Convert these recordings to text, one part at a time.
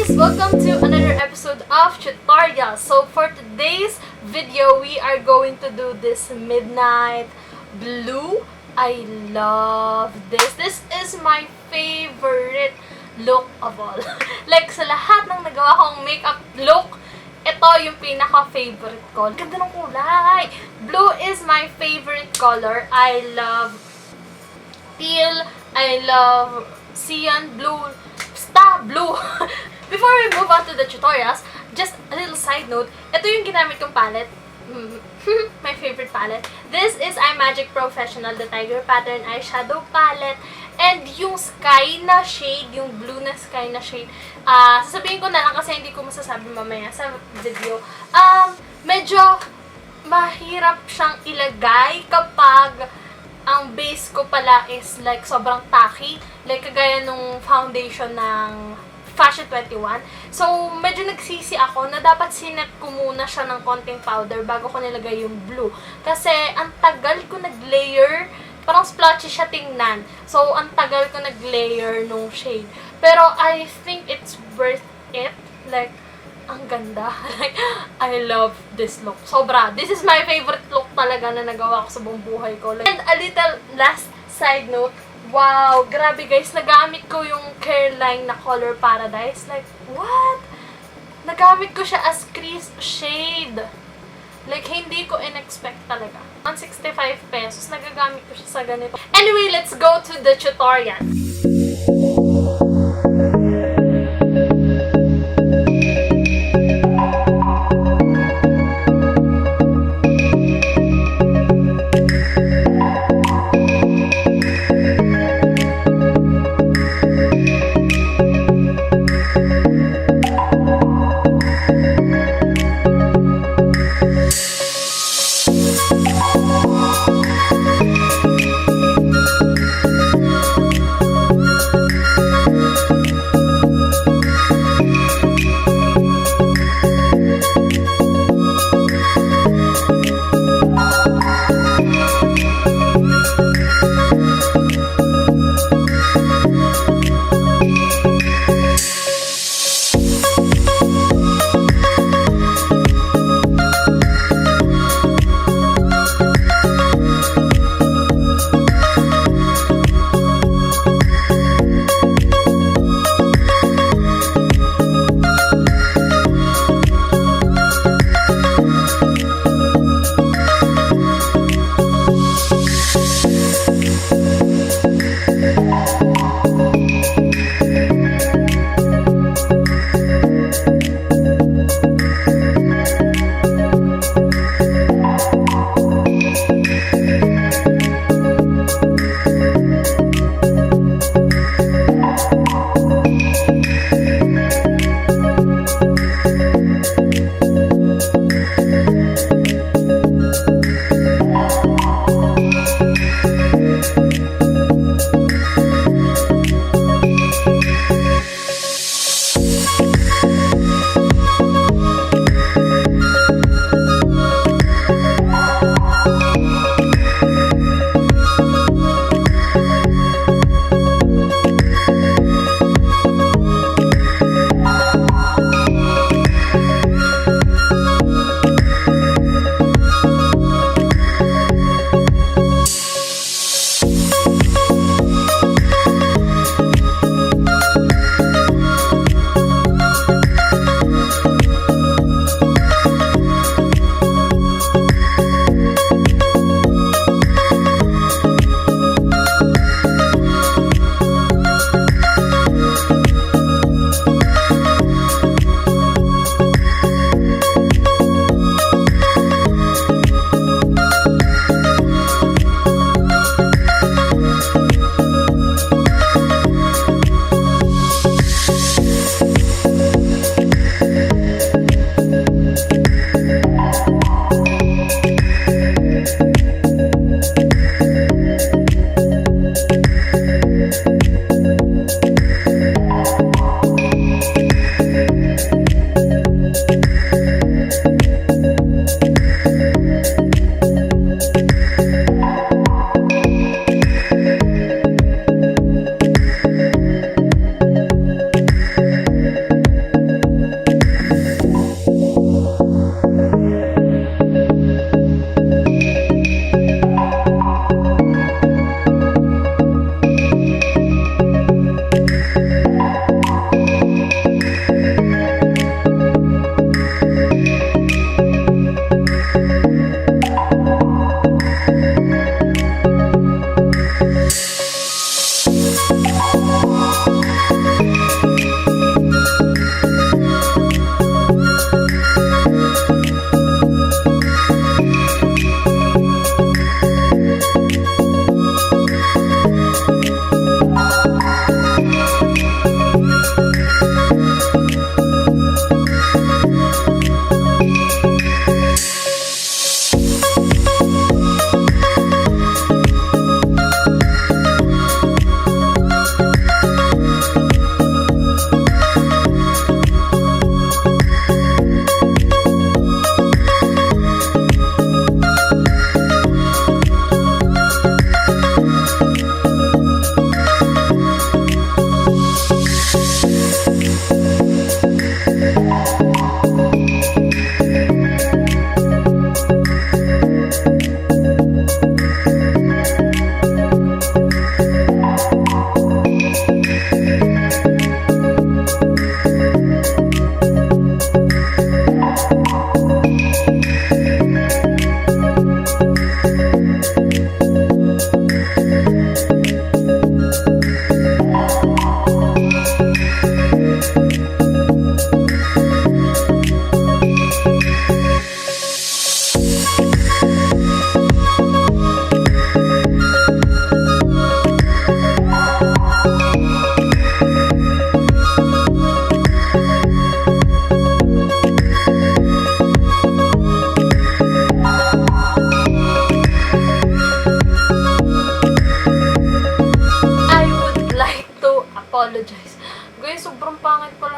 guys! Welcome to another episode of tutorial. So for today's video, we are going to do this midnight blue. I love this. This is my favorite look of all. Like sa lahat ng nagawa kong makeup look, ito yung pinaka-favorite ko. Ganda ng kulay! Blue is my favorite color. I love teal. I love cyan blue. Basta blue! Before we move on to the tutorials, just a little side note. Ito yung ginamit kong palette. My favorite palette. This is iMagic Professional, the Tiger Pattern Eyeshadow Palette. And yung sky na shade, yung blue na sky na shade, sasabihin ko na lang kasi hindi ko masasabi mamaya sa video. Medyo mahirap siyang ilagay kapag ang base ko pala is like sobrang tacky. Like kagaya nung foundation ng Fashion 21. So, medyo nagsisi ako na dapat sinet ko muna siya ng konting powder bago ko nilagay yung blue. Kasi, ang tagal ko nag-layer. Parang splotchy siya tingnan. So, ang tagal ko nag-layer nung shade. Pero, I think it's worth it. Like, ang ganda. Like, I love this look. Sobra. This is my favorite look talaga na nagawa ko sa buong buhay ko. Like, and a little last side note. Wow! Grabe guys, nagamit ko yung Careline na Color Paradise. Like, what? Nagamit ko siya as crease shade. Like, hindi ko in-expect talaga. 165 pesos, nagagamit ko siya sa ganito. Anyway, let's go to the tutorial.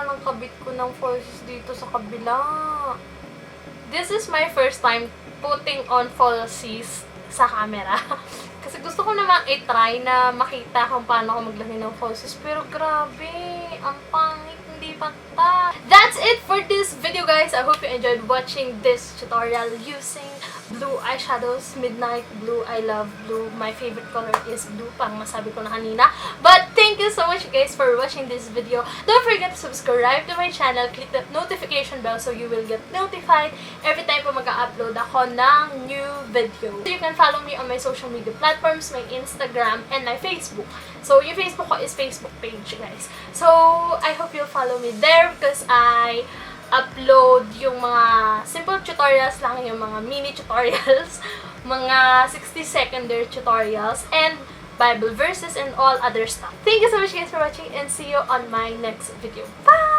ng kabit ko ng falsies dito sa kabila. This is my first time putting on falsies sa camera. Kasi gusto ko namang i-try na makita kung paano ako maglagay ng falsies. Pero grabe, ang pangit, hindi panta. That's it for this video, guys. I hope you enjoyed watching this tutorial using blue eyeshadows, midnight blue. I love blue. My favorite color is blue, pang masabi ko na kanina. But thank you so much, guys, for watching this video. Don't forget to subscribe to my channel. Click the notification bell so you will get notified every time po mag-upload ako ng new video. So you can follow me on my social media platforms, my Instagram, and my Facebook. So yung Facebook ko is Facebook page, guys. So I hope you'll follow me there because I upload yung mga simple tutorials lang, yung mga mini tutorials, mga 60-second tutorials, and Bible verses and all other stuff. Thank you so much, guys, for watching, and see you on my next video. Bye!